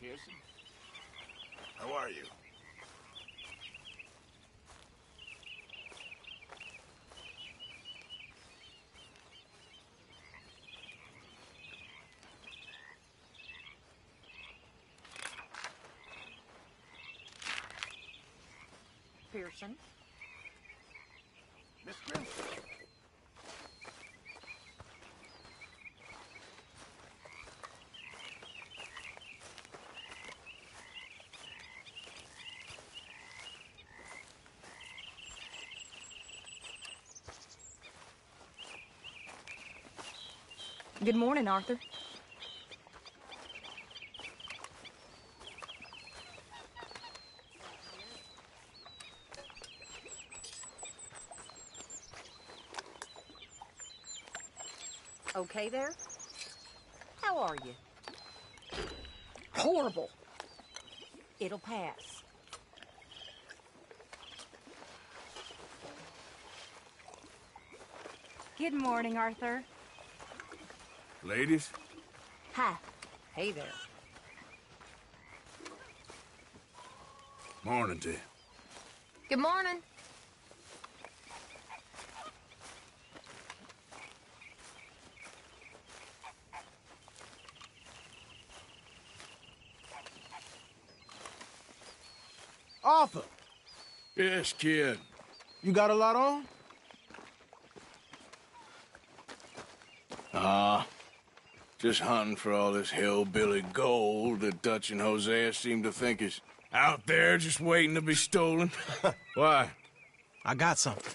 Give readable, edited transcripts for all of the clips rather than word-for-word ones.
Pearson. How are you? Pearson. Miss Grimsby. Good morning, Arthur. Okay there? How are you? Horrible. It'll pass. Good morning, Arthur. Ladies? Hi. Hey there. Morning to you. Good morning. Arthur, Yes, kid. you got a lot on? Just hunting for all this hillbilly gold that Dutch and Hosea seem to think is out there just waiting to be stolen. Why? I got something.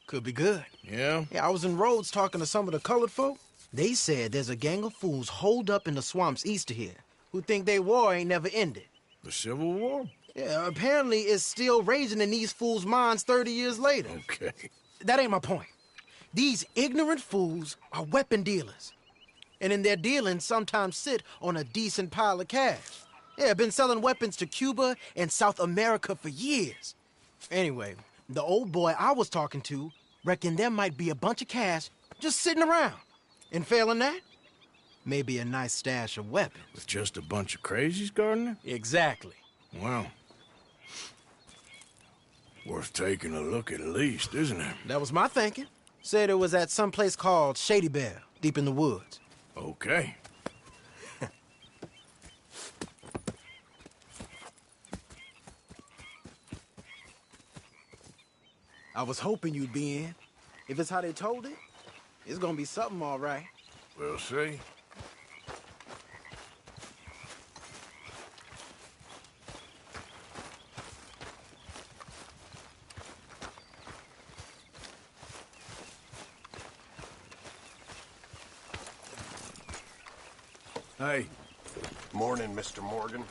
Could be good. Yeah? Yeah, I was in Rhodes talking to some of the colored folk. They said there's a gang of fools holed up in the swamps east of here who think their war ain't never ended. The Civil War? Yeah, apparently it's still raging in these fools' minds 30 years later. Okay. That ain't my point. These ignorant fools are weapon dealers. And in their dealing, sometimes sit on a decent pile of cash. Yeah, been selling weapons to Cuba and South America for years. Anyway, the old boy I was talking to reckoned there might be a bunch of cash just sitting around. And failing that, maybe a nice stash of weapons. With just a bunch of crazies guarding it? Exactly. Well, worth taking a look at least, isn't it? That was my thinking. Said it was at some place called Shady Belle, deep in the woods. Okay. I was hoping you'd be in. If it's how they told it, it's gonna be something all right. We'll see. Hey. Morning, Mr. Morgan.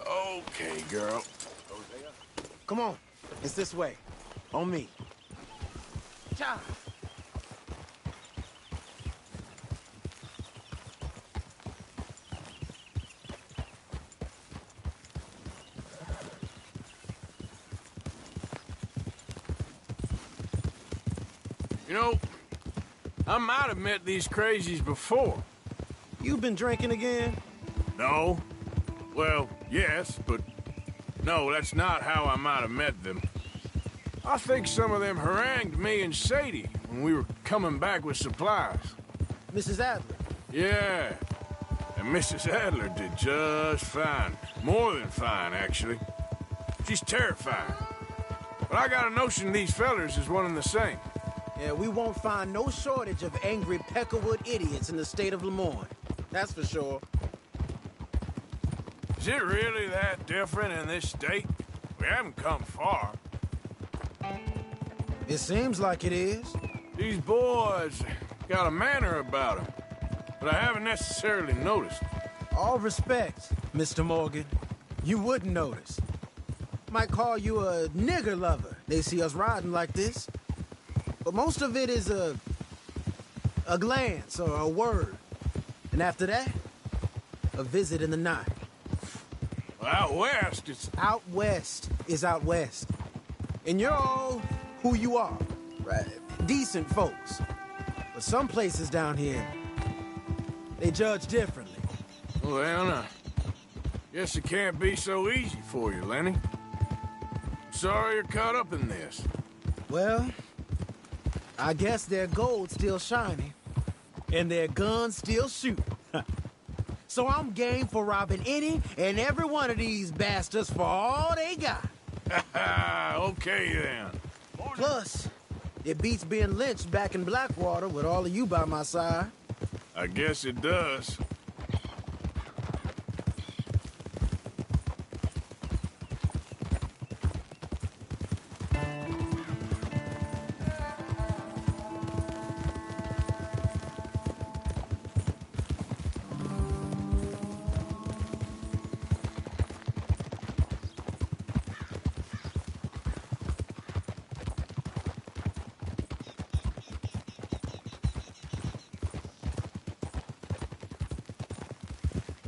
Okay, girl. Come on, it's this way. On me. Cha! You know, I might have met these crazies before. You been drinking again? No? Well, yes, but no, that's not how I might have met them. I think some of them harangued me and Sadie when we were coming back with supplies. Mrs. Adler. Yeah, and Mrs. Adler did just fine. More than fine, actually. She's terrifying. But I got a notion these fellers is one and the same. Yeah, we won't find no shortage of angry Peckerwood idiots in the state of Lemoyne. That's for sure. Is it really that different in this state? We haven't come far. It seems like it is. These boys got a manner about them, but I haven't necessarily noticed. All respect, Mr. Morgan. You wouldn't notice. Might call you a nigger lover. They see us riding like this. But most of it is a glance or a word. And after that, a visit in the night. Well, out west, it's... Out west is out west. And you're all who you are. Right? Decent folks. But some places down here, They judge differently. Well, then, guess it can't be so easy for you, Lenny. Sorry you're caught up in this. Well, I guess their gold's still shining, and their guns still shoot. So I'm game for robbing any and every one of these bastards for all they got. Okay, then. Plus, it beats being lynched back in Blackwater with all of you by my side. I guess it does.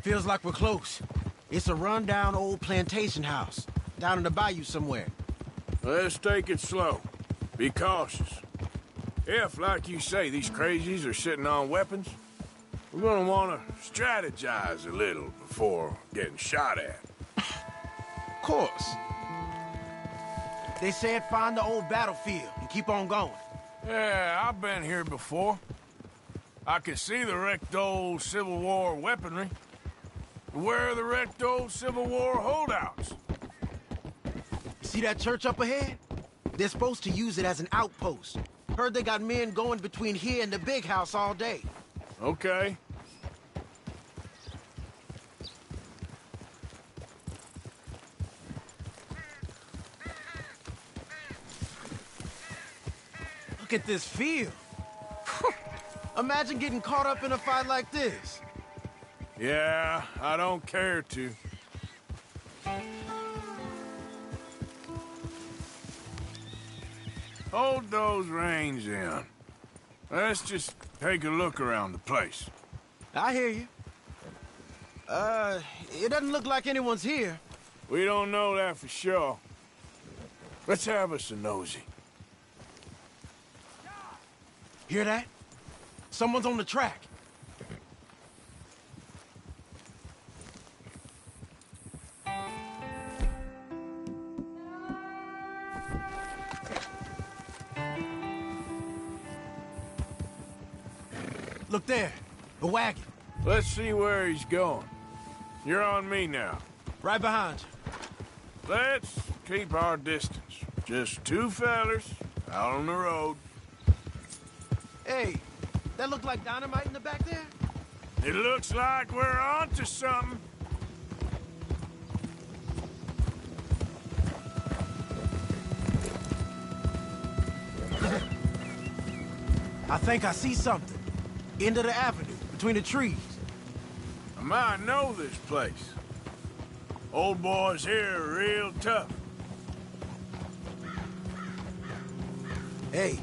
Feels like we're close. It's a rundown old plantation house, down in the bayou somewhere. Let's take it slow. Be cautious. If, like you say, these crazies are sitting on weapons, we're gonna want to strategize a little before getting shot at. Of course. They said find the old battlefield and keep on going. Yeah, I've been here before. I can see the wrecked old Civil War weaponry. Where are the wrecked old Civil War holdouts? See that church up ahead? They're supposed to use it as an outpost. Heard they got men going between here and the big house all day. Okay. Look at this field. Imagine getting caught up in a fight like this. Yeah, I don't care to. Hold those reins in. Let's just take a look around the place. I hear you. It doesn't look like anyone's here. We don't know that for sure. Let's have us a nosy. Hear that? Someone's on the track. Look there, a wagon. Let's see where he's going. You're on me now. Right behind you. Let's keep our distance. Just two fellers out on the road. Hey, that look like dynamite in the back there? It looks like we're onto something. I think I see something. End of the avenue, between the trees. I might know this place. Old boys here are real tough. Hey,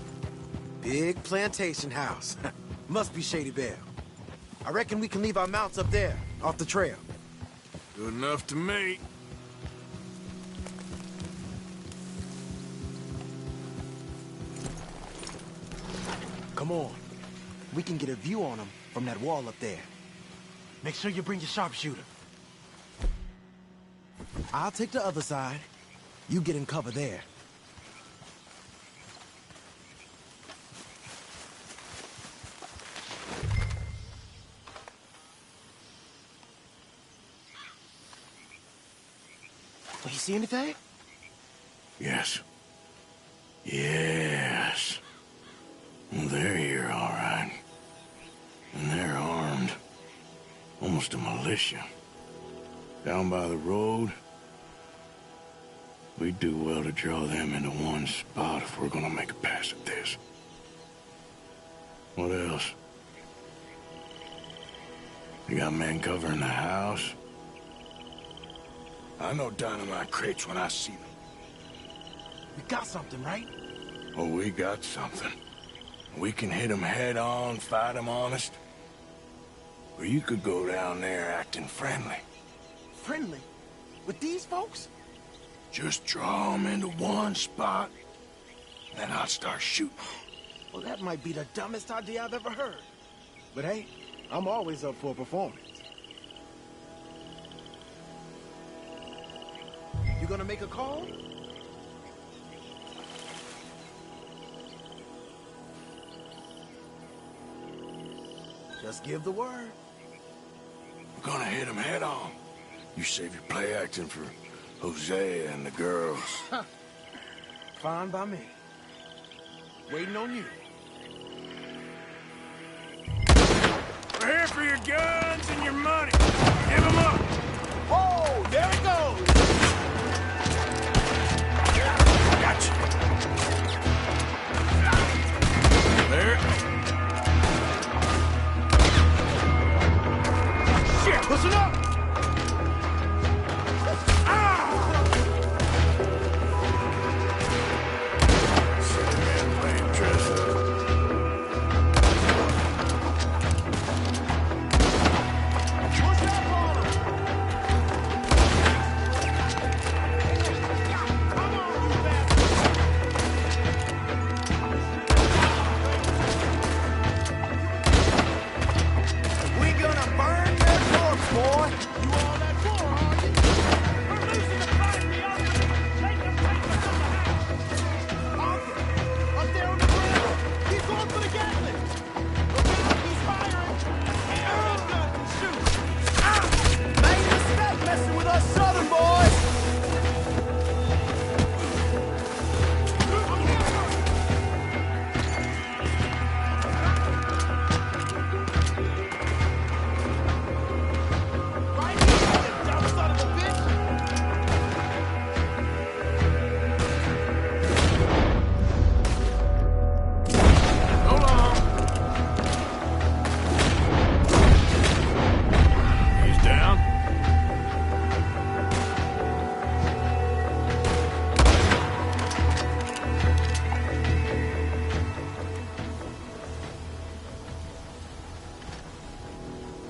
big plantation house. Must be Shady Belle. I reckon we can leave our mounts up there, off the trail. Good enough to me. Come on. We can get a view on them from that wall up there. Make sure you bring your sharpshooter. I'll take the other side. You get in cover there. You see anything? Yes. Yes. They're here, all right. And they're armed. Almost a militia. Down by the road. We'd do well to draw them into one spot if we're gonna make a pass at this. What else? You got men covering the house? I know dynamite crates when I see them. We got something, right? Oh, we got something. We can hit them head on, fight them honest. Or you could go down there acting friendly. Friendly? With these folks? Just draw them into one spot, then I'll start shooting. Well, that might be the dumbest idea I've ever heard. But hey, I'm always up for a performance. You gonna make a call? Just give the word. We're gonna hit him head on. You save your play acting for Jose and the girls. Fine by me. Waiting on you. We're here for your guns and your money. Give them up. Oh, there it goes! Gotcha. There. Shit! Pushing up! Man playing dress up.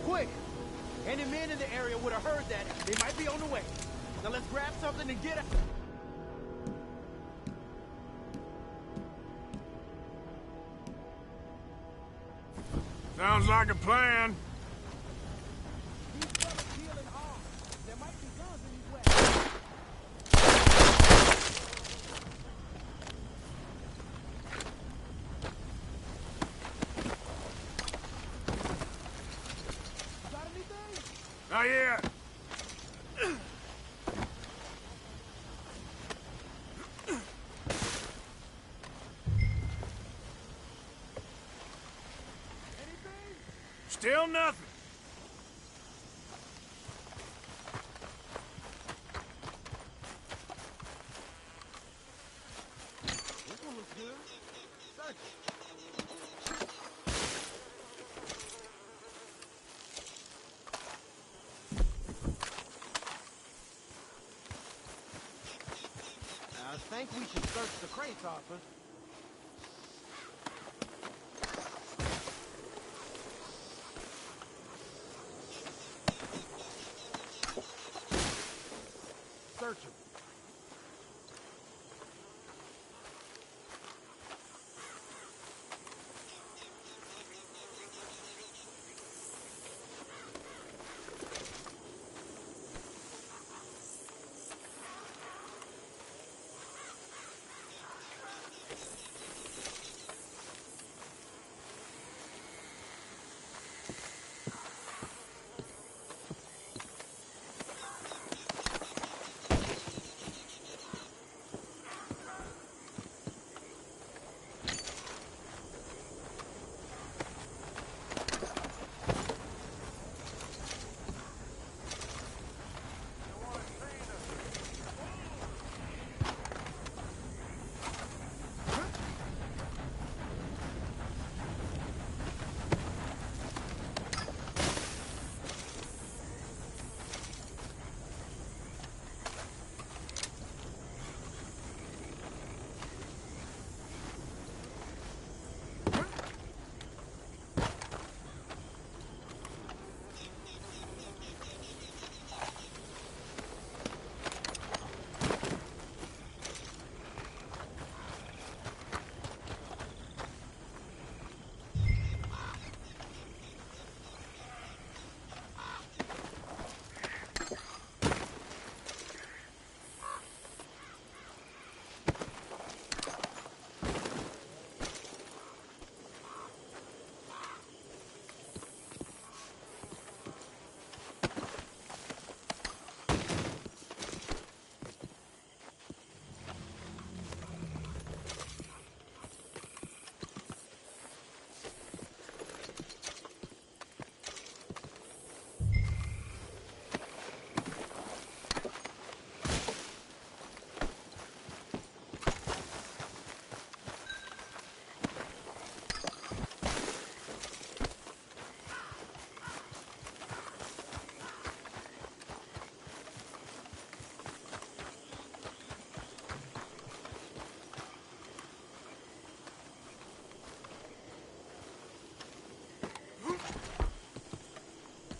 Quick! Any men in the area would have heard that. They might be on the way. Now let's grab something and get out. Sounds like a plan. These fellas dealing arms. There might be guns in these weapons. Got anything? Not yet. Still nothing. This one looks good. Search it. I think we should search the crates, Arthur. Search them.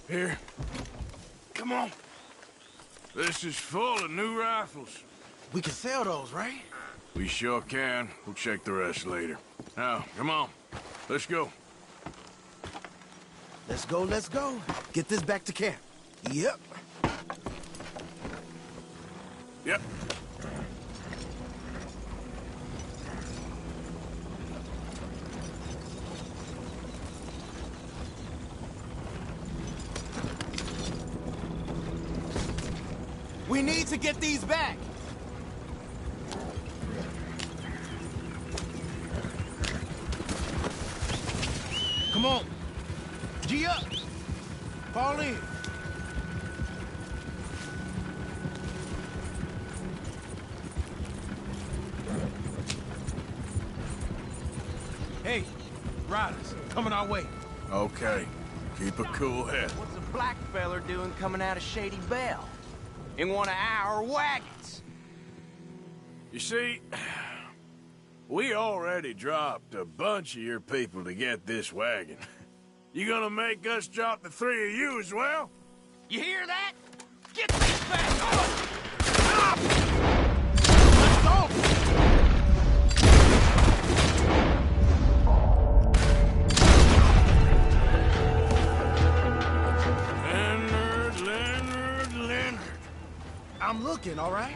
Here. Come on. This is full of new rifles. We can sell those, right? We sure can. We'll check the rest later. Now, come on. Let's go. Let's go, let's go. Get this back to camp. Yep. Yep. We need to get these back. Come on. G up. Fall in. Hey, riders, coming our way. Okay. Keep a cool head. What's a black feller doing coming out of Shady Belle? In one of our wagons? You see, we already dropped a bunch of your people to get this wagon. You gonna make us drop the three of you as well? You hear that? Get these back on! Let's go! Leonard. I'm looking, all right?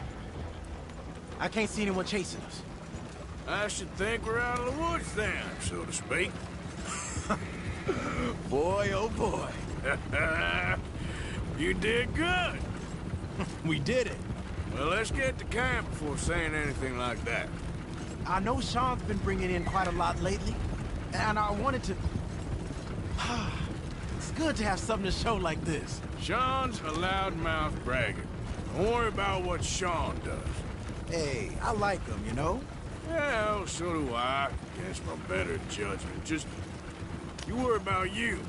I can't see anyone chasing us. I should think we're out of the woods then, so to speak. Boy, oh boy. You did good. We did it. Well, let's get to camp before saying anything like that. I know Sean's been bringing in quite a lot lately, and I wanted to... It's good to have something to show like this. Sean's a loudmouth bragger. Don't worry about what Sean does. Hey, I like him, you know? Yeah, well, so do I. Against my better judgment. Just, you worry about you.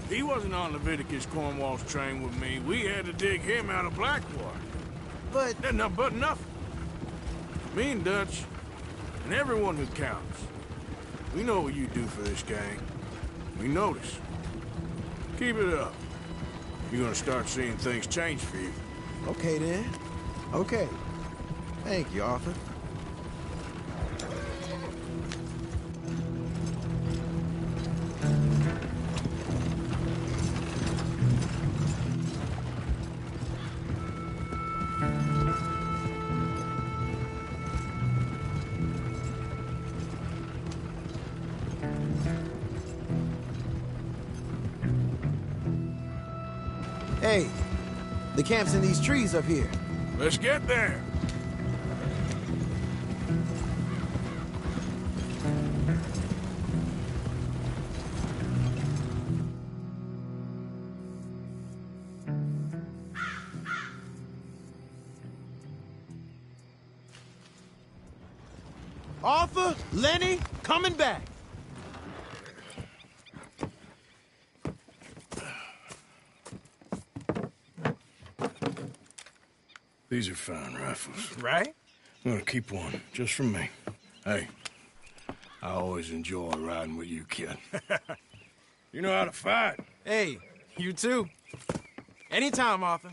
He wasn't on Leviticus Cornwall's train with me. We had to dig him out of Blackwater. But... But nothing. Me and Dutch, and everyone who counts. We know what you do for this gang. We notice. Keep it up. You're gonna start seeing things change for you. Okay, then. Okay. Thank you, Arthur. Hey, the camp's in these trees up here. Let's get there. Arthur, Lenny, coming back. These are fine rifles. Right? I'm gonna keep one, just for me. Hey, I always enjoy riding with you, kid. You know how to fight. Hey, you too. Anytime, Arthur.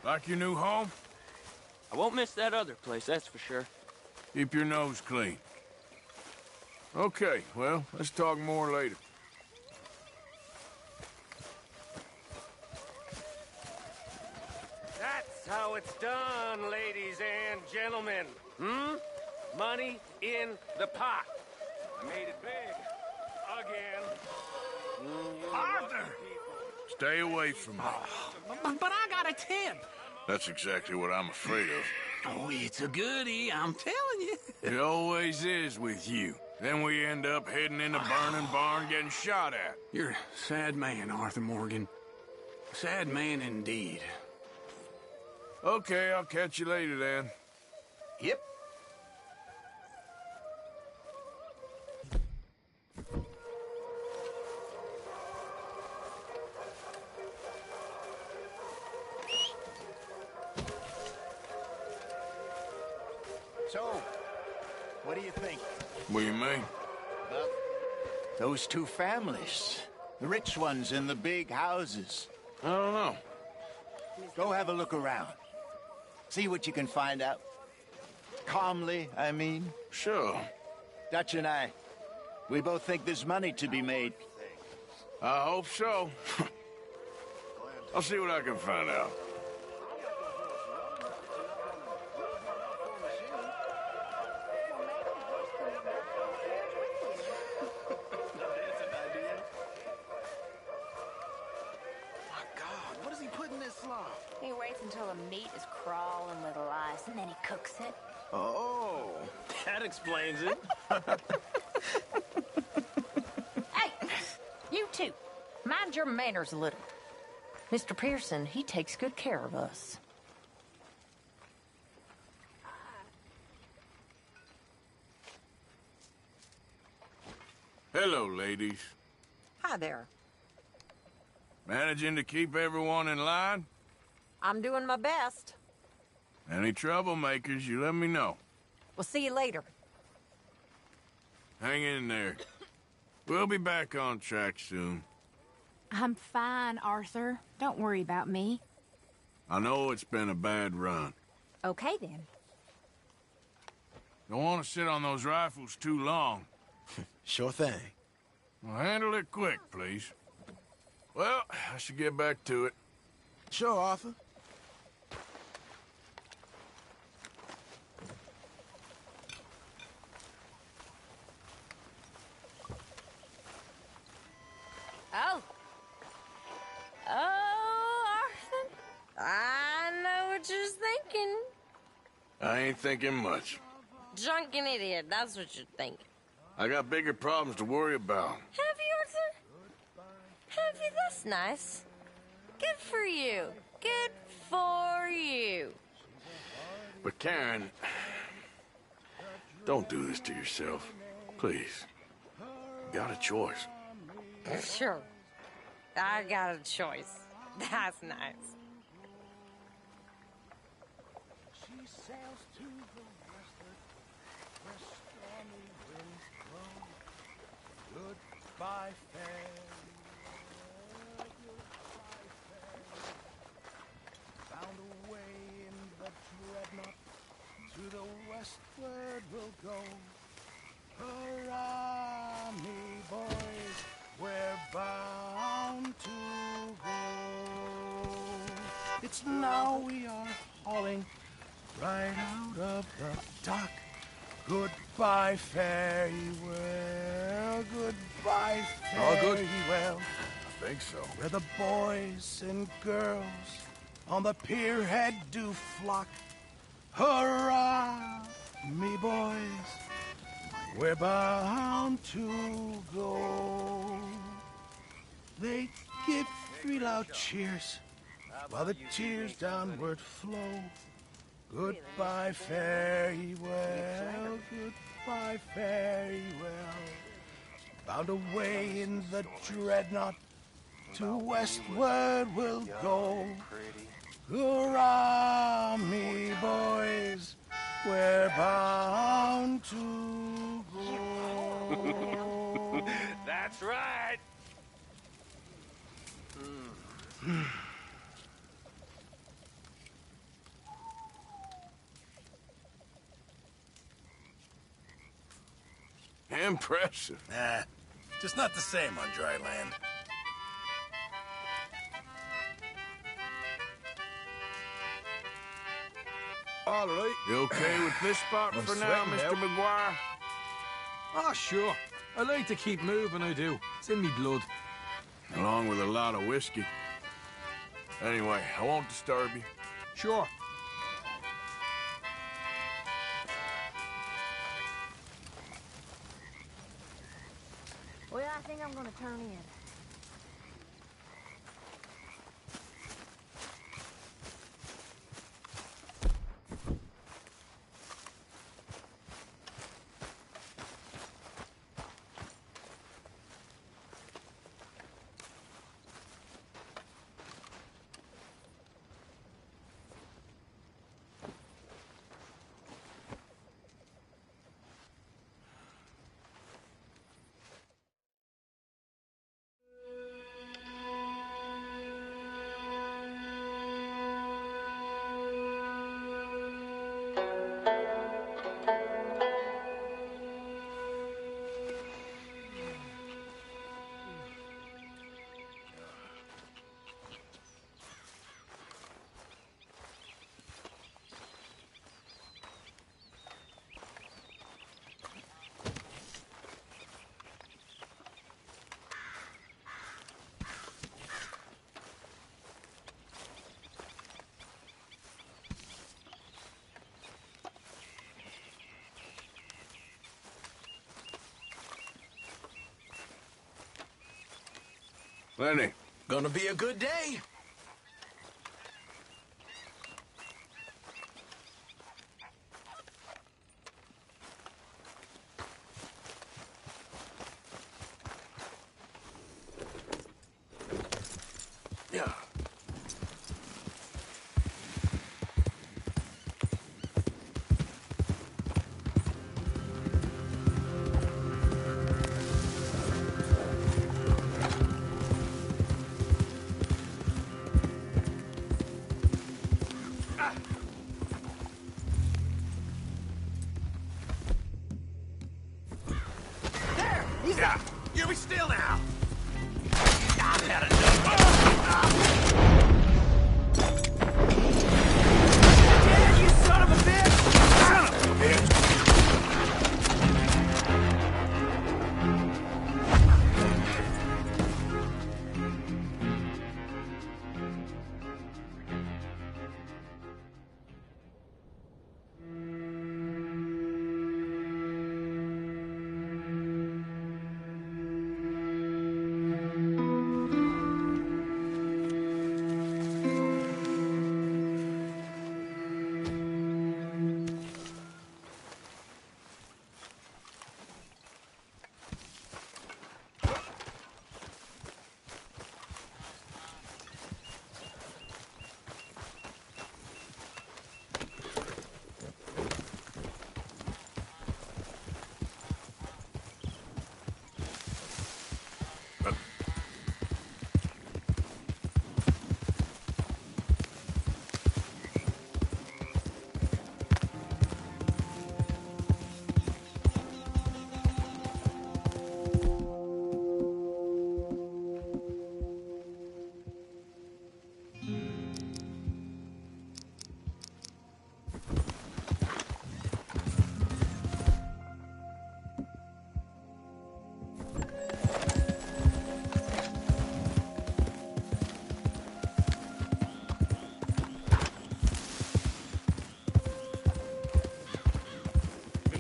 Like your new home? I won't miss that other place, that's for sure. Keep your nose clean. Okay, well, let's talk more later. That's how it's done, ladies and gentlemen. Money in the pot. I made it big. Again. Arthur! Stay away from me. But I got a tip. That's exactly what I'm afraid of. Oh, it's a goodie, I'm telling you. It always is with you. Then we end up heading in a burning barn getting shot at. You're a sad man, Arthur Morgan. Sad man indeed. Okay, I'll catch you later then. Yep. So, what do you think? What do you mean? Those two families. The rich ones in the big houses. I don't know. Go have a look around. See what you can find out. Calmly, I mean. Sure. Dutch and I, we both think there's money to be made. I hope so. I'll see what I can find out. He waits until the meat is crawling with lice, and then he cooks it. Oh, that explains it. Hey, you two, mind your manners a little. Mr. Pearson, he takes good care of us. Hello, ladies. Hi there. Managing to keep everyone in line? I'm doing my best. Any troublemakers, you let me know. We'll see you later. Hang in there. We'll be back on track soon. I'm fine, Arthur. Don't worry about me. I know it's been a bad run. Okay, then. Don't want to sit on those rifles too long. Sure thing. Well, handle it quick, please. Well, I should get back to it. Sure, Arthur. Oh. Oh, Arthur. I know what you're thinking. I ain't thinking much. Drunken idiot, that's what you're thinking. I got bigger problems to worry about. Have you, Arthur? Have you? That's nice. Good for you. Good for you. But Karen, don't do this to yourself. Please. You got a choice. Sure. I got a choice. That's nice. She sails to the westward, where stormy winds blow. Goodbye, fair. Found a way in the dreadnought, to the westward we'll go. Hurrah, me boys, we're bound to go. It's now we are hauling right out of the dock. Goodbye, fare ye well. Goodbye, All fare good? ye well. I think so. Where the boys and girls on the pier head do flock. Hurrah, me boys, we're bound to go. They give three loud cheers while the tears downward flow. Goodbye, fare ye well. Goodbye, fare ye well. Bound away in the dreadnought, to westward we'll go. Hurrah, me boys, we're bound to go. That's right. Impressive. Nah, just not the same on dry land. All right. You okay with this spot I'm for now, sweating Mr. McGuire? Ah, sure. I like to keep moving, I do. It's in me blood. Along with a lot of whiskey. Anyway, I won't disturb you. Sure. Well, I think I'm gonna turn in. Lenny. Gonna be a good day. Yeah. Yeah, you be still now. I've had enough. Dad, you son of a bitch! Son of a bitch!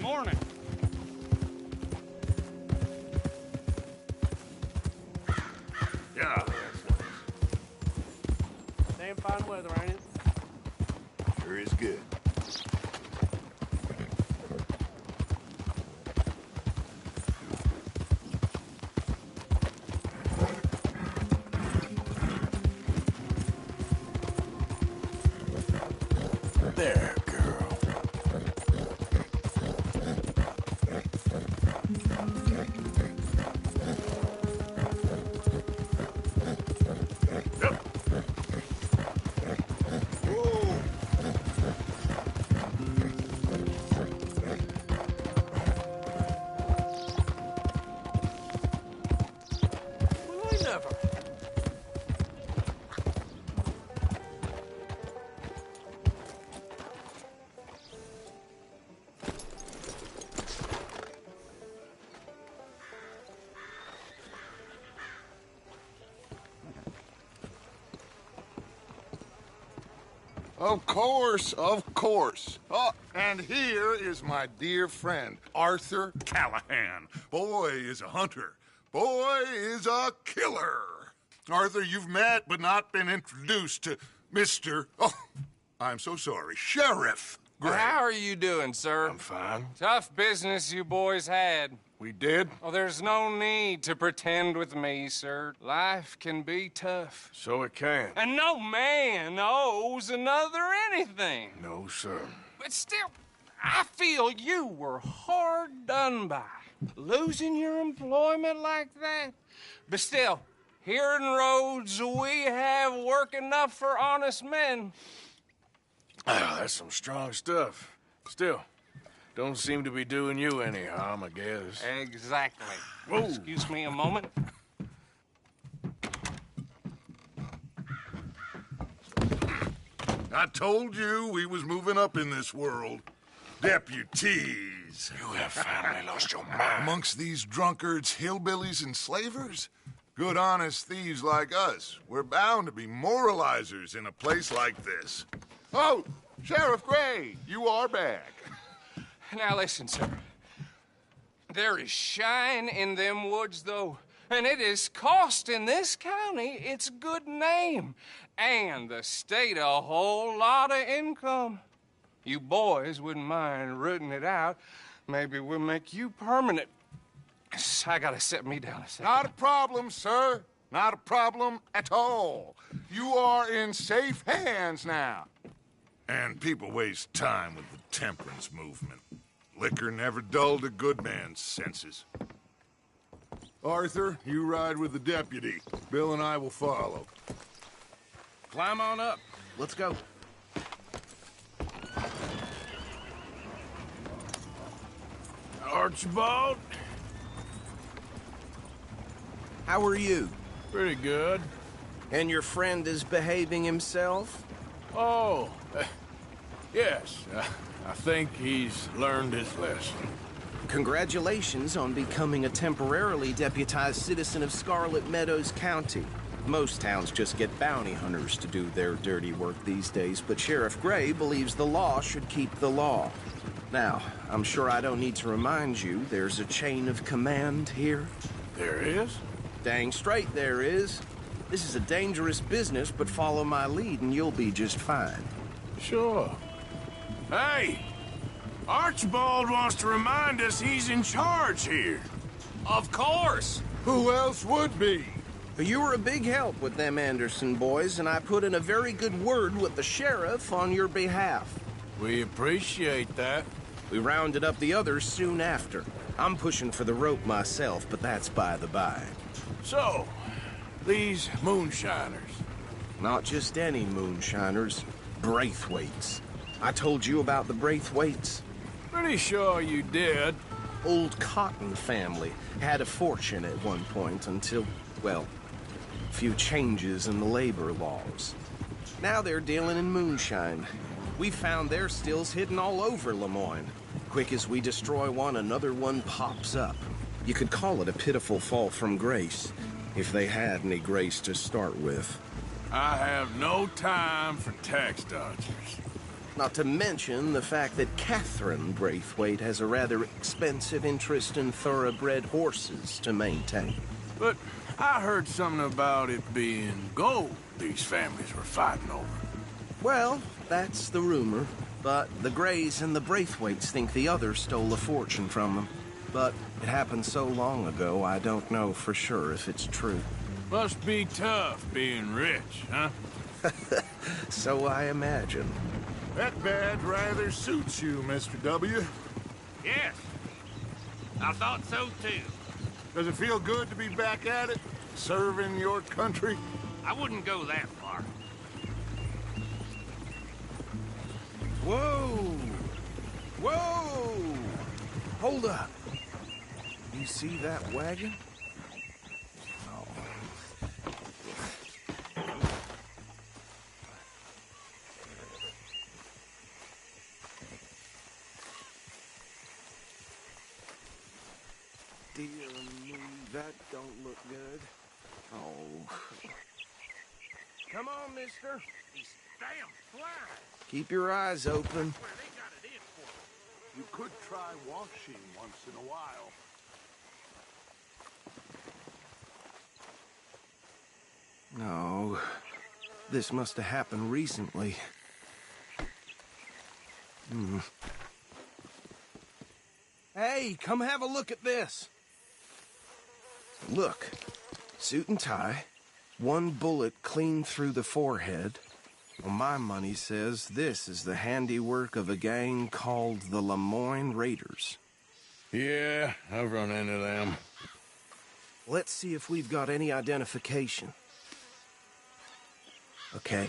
Morning. Yeah. Damn fine weather, ain't it? Sure is good. There, girl. Of course, of course. Oh, and here is my dear friend, Arthur Callahan. Boy is a hunter. Boy is a killer. Arthur, you've met but not been introduced to Mr. Oh, I'm so sorry, Sheriff Gray. How are you doing, sir? I'm fine. Tough business you boys had. We did? Oh, there's no need to pretend with me, sir. Life can be tough. So it can. And no man owes another anything. No, sir. But still, I feel you were hard done by. Losing your employment like that. But still, here in Rhodes, we have work enough for honest men. Ah, that's some strong stuff. Still, don't seem to be doing you any harm, I guess. Exactly. Whoa. Excuse me a moment. I told you we was moving up in this world. Deputies. You have finally lost your mind. Amongst these drunkards, hillbillies, and slavers? Good, honest thieves like us. We're bound to be moralizers in a place like this. Oh, Sheriff Gray, you are back. Now listen, sir. There is shine in them woods, though, and it is costing this county its good name and the state a whole lot of income. You boys wouldn't mind rooting it out. Maybe we'll make you permanent. I gotta sit me down a second. Not a problem, sir. Not a problem at all. You are in safe hands now. And people waste time with the temperance movement. Liquor never dulled a good man's senses. Arthur, you ride with the deputy. Bill and I will follow. Climb on up. Let's go. Archibald? How are you? Pretty good. And your friend is behaving himself? Oh, yes. I think he's learned his lesson. Congratulations on becoming a temporarily deputized citizen of Scarlet Meadows County. Most towns just get bounty hunters to do their dirty work these days, but Sheriff Gray believes the law should keep the law. Now, I'm sure I don't need to remind you there's a chain of command here. There is? Dang straight there is. This is a dangerous business, but follow my lead and you'll be just fine. Sure. Hey! Archibald wants to remind us he's in charge here. Of course! Who else would be? You were a big help with them Anderson boys, and I put in a very good word with the sheriff on your behalf. We appreciate that. We rounded up the others soon after. I'm pushing for the rope myself, but that's by the by. So, these moonshiners. Not just any moonshiners, Braithwaites. I told you about the Braithwaites? Pretty sure you did. Old Cotton family had a fortune at one point until, well, a few changes in the labor laws. Now they're dealing in moonshine. We found their stills hidden all over Lemoyne. Quick as we destroy one, another one pops up. You could call it a pitiful fall from grace, if they had any grace to start with. I have no time for tax dodgers. Not to mention the fact that Catherine Braithwaite has a rather expensive interest in thoroughbred horses to maintain. But I heard something about it being gold these families were fighting over. Well, that's the rumor. But the Grays and the Braithwaites think the others stole a fortune from them. But it happened so long ago, I don't know for sure if it's true. Must be tough being rich, huh? So I imagine. That badge rather suits you, Mr. W. Yes. I thought so, too. Does it feel good to be back at it? Serving your country? I wouldn't go that far. Whoa! Whoa! Hold up. You see that wagon? Dear me, that don't look good. Oh. Come on, mister. Keep your eyes open. You could try washing once in a while. No, this must have happened recently. Hey, come have a look at this. Look, suit and tie, one bullet clean through the forehead. Well, my money says this is the handiwork of a gang called the Lemoyne Raiders. Yeah, I've run into them. Let's see if we've got any identification. Okay,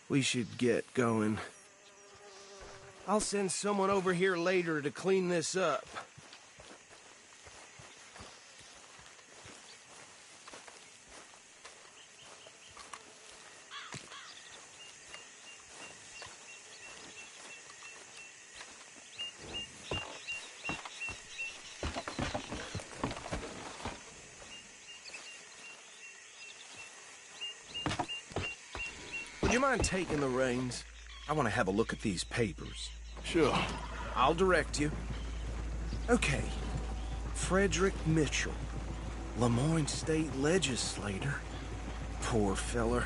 we should get going. I'll send someone over here later to clean this up. Would you mind taking the reins? I want to have a look at these papers. Sure. I'll direct you. Okay. Frederick Mitchell, Lemoyne State Legislator. Poor feller.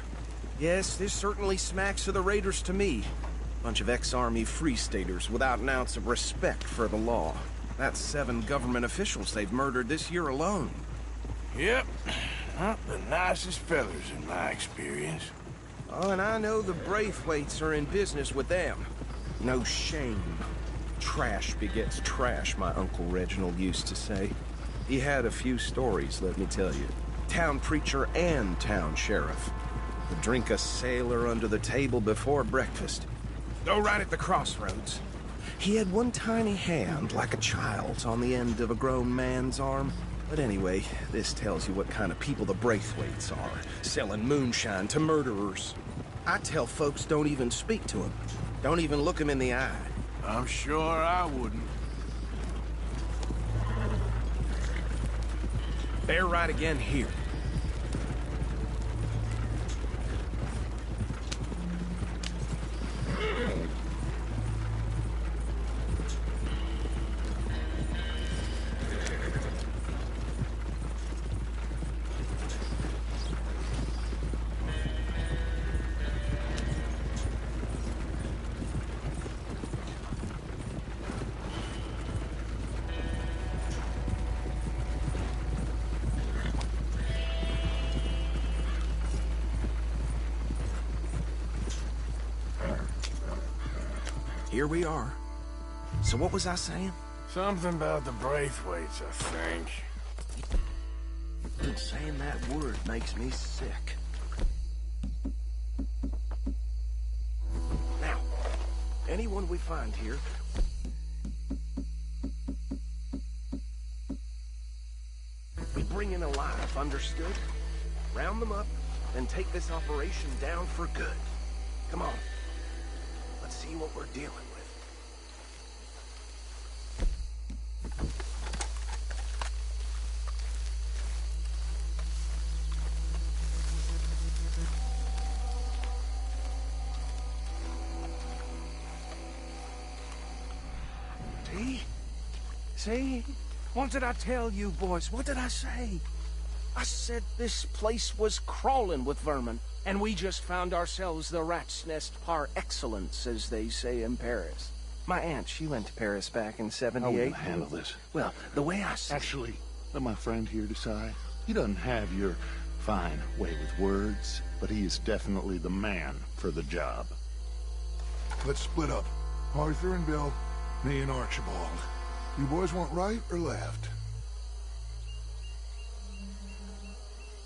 Yes, this certainly smacks of the Raiders to me. Bunch of ex-Army Free Staters without an ounce of respect for the law. That's 7 government officials they've murdered this year alone. Yep. Not the nicest fellers in my experience. Oh, and I know the Braithwaites are in business with them. No shame. Trash begets trash, my Uncle Reginald used to say. He had a few stories, let me tell you. Town preacher and town sheriff. Would drink a sailor under the table before breakfast. Go right at the crossroads. He had one tiny hand, like a child's, on the end of a grown man's arm. But anyway, this tells you what kind of people the Braithwaites are, selling moonshine to murderers. I tell folks don't even speak to them. Don't even look them in the eye. I'm sure I wouldn't. They're right again here. Here we are. So what was I saying? Something about the Braithwaites, I think. Even saying that word makes me sick. Now, anyone we find here... we bring in alive, understood? Round them up, and take this operation down for good. Come on. Let's see what we're dealing with. See? What did I tell you, boys? What did I say? I said this place was crawling with vermin, and we just found ourselves the rat's nest par excellence, as they say in Paris. My aunt, she went to Paris back in '78. How are we gonna handle this? Well, the way I see... Actually, let my friend here decide. He doesn't have your fine way with words, but he is definitely the man for the job. Let's split up. Arthur and Bill, me and Archibald. You boys want right or left?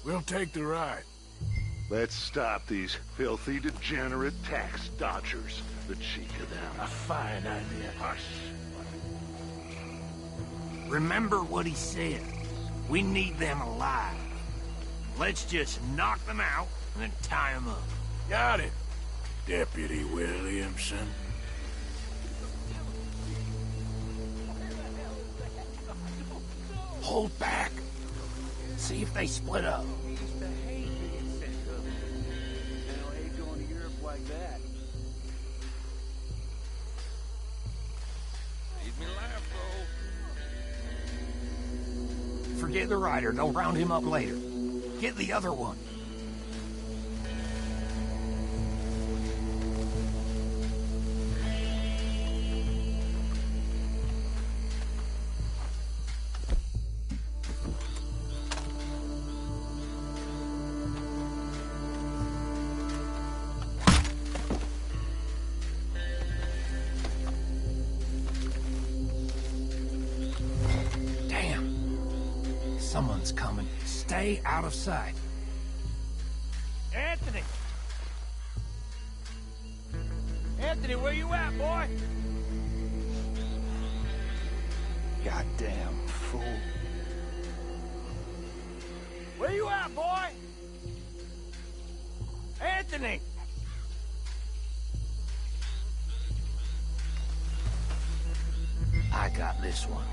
We'll take the right. Let's stop these filthy, degenerate tax dodgers. The cheek of them. A fine idea. Hush. Remember what he said. We need them alive. Let's just knock them out and then tie them up. Got it, Deputy Williamson. Hold back. See if they split up. Now, hey, going to Europe while that. Made me laugh, though. Forget the rider. They'll round him up later. Get the other one. Someone's coming. Stay out of sight. Anthony! Anthony, where you at, boy? Goddamn fool. Where you at, boy? Anthony! I got this one.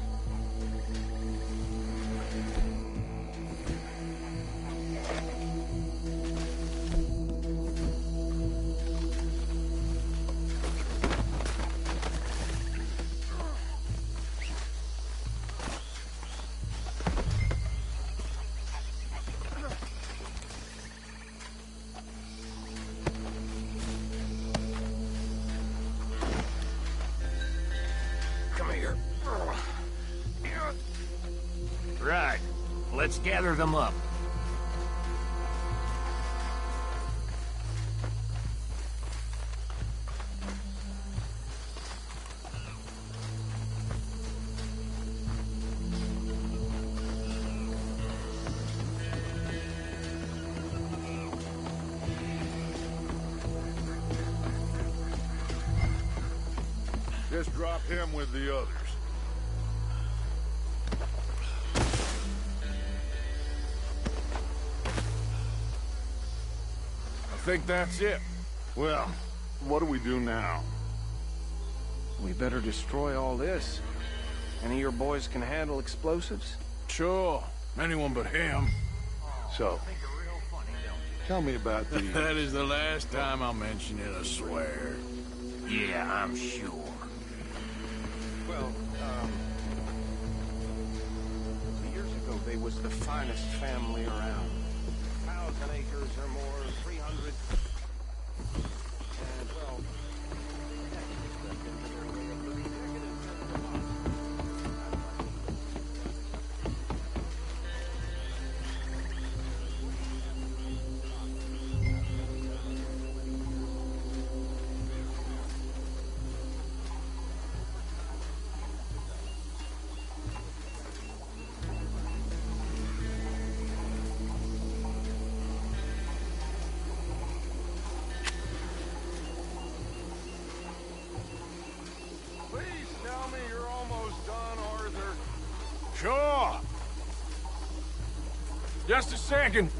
Right. Let's gather them up. Just drop him with the others. I think that's it. Well, what do we do now? We better destroy all this. Any of your boys can handle explosives? Sure. Anyone but him. So, tell me about the... That is the last time I'll mention it, I swear. Yeah, I'm sure. Well, years ago, they was the finest family around. 1,000 acres or more, 300... And, well... Sure. Just a second.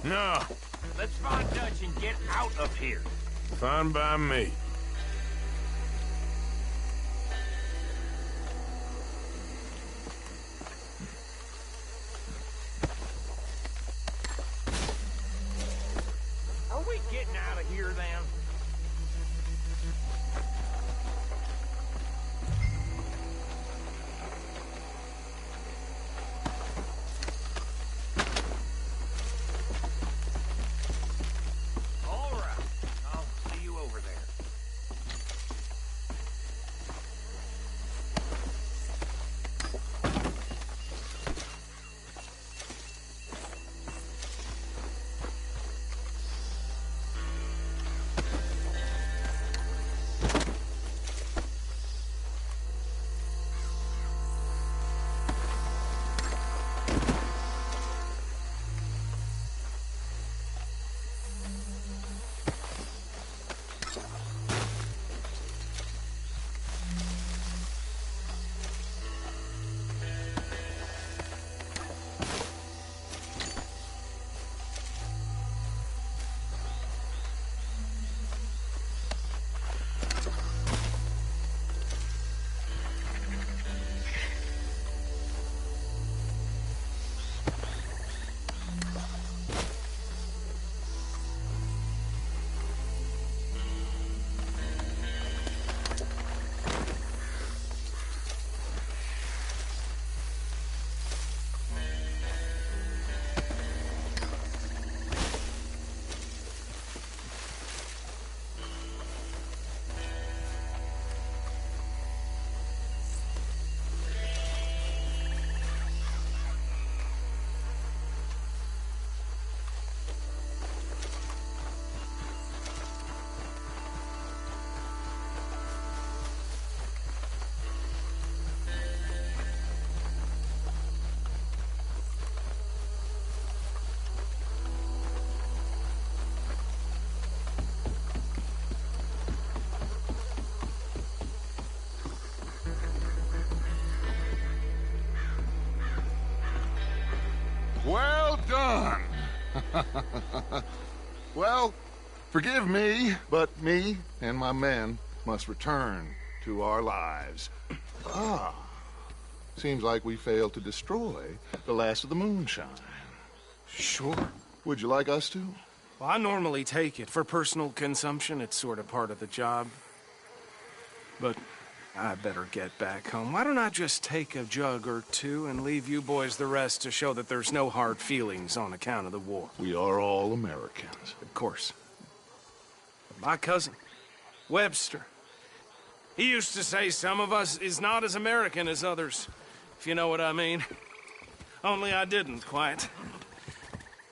No. Let's find Dutch and get out of here. Fine by me. Are we getting out of here then? Well done. Well, forgive me, but me and my men must return to our lives. Ah, seems like we failed to destroy the last of the moonshine. Sure. Would you like us to? Well, I normally take it. For personal consumption, it's sort of part of the job. But I better get back home. Why don't I just take a jug or two and leave you boys the rest to show that there's no hard feelings on account of the war? We are all Americans. Of course. My cousin, Webster, he used to say some of us is not as American as others, if you know what I mean. Only I didn't quite.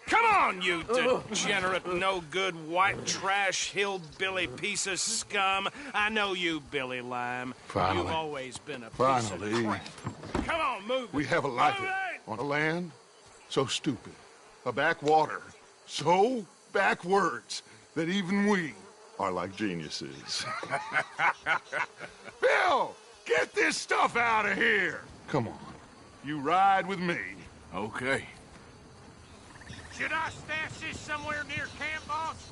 Come on, you degenerate, no-good, white trash, hillbilly piece of scum. I know you, Billy Lime. Finally. You've always been a piece of Finally. crap. Come on, move We it. have a life Move it! on a land so stupid, a backwater so backwards that even we are like geniuses. Bill, get this stuff out of here. Come on, you ride with me. Okay. Should I stash this somewhere near camp, boss?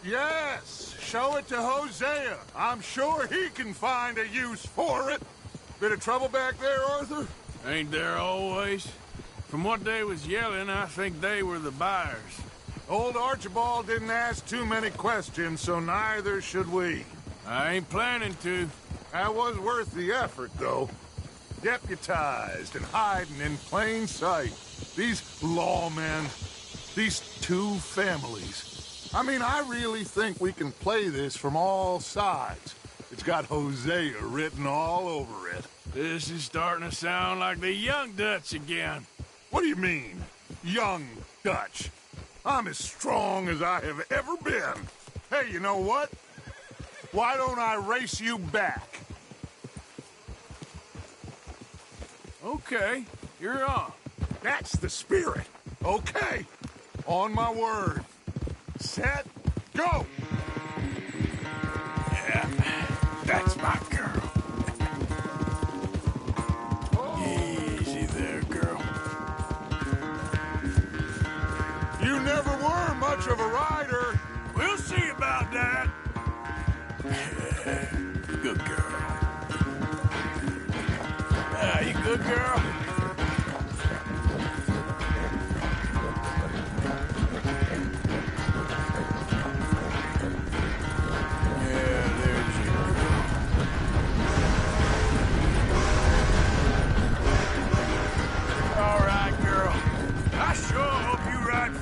Yes, show it to Hosea. I'm sure he can find a use for it. Bit of trouble back there, Arthur? Ain't there always? From what they was yelling, I think they were the buyers. Old Archibald didn't ask too many questions, so neither should we. I ain't planning to. That was worth the effort, though. Deputized and hiding in plain sight. These lawmen, these two families. I mean, I really think we can play this from all sides. It's got Hosea written all over it. This is starting to sound like the young Dutch again. What do you mean, young Dutch? I'm as strong as I have ever been. Hey, you know what? Why don't I race you back? Okay, you're on. That's the spirit. Okay, on my word. Set, go! Yeah, that's my girl. Easy there, girl. You never were much of a rider. We'll see about that. Good girl. You good girl?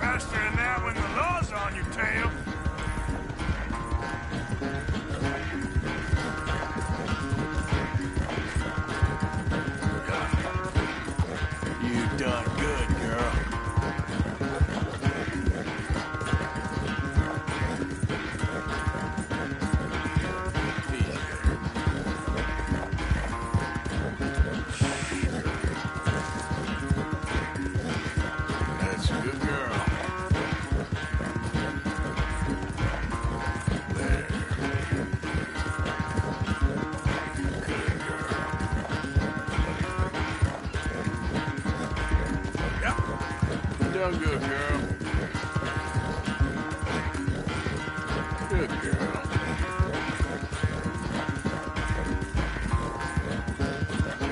Faster than that when the law's on your tail. You done good, girl. That's a good girl. Done good, girl. Good girl.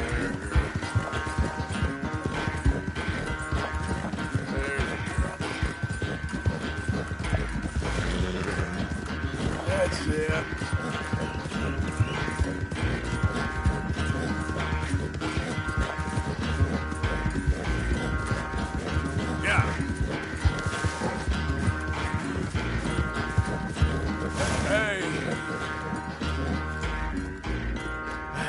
There, girl. There's a girl. That's it.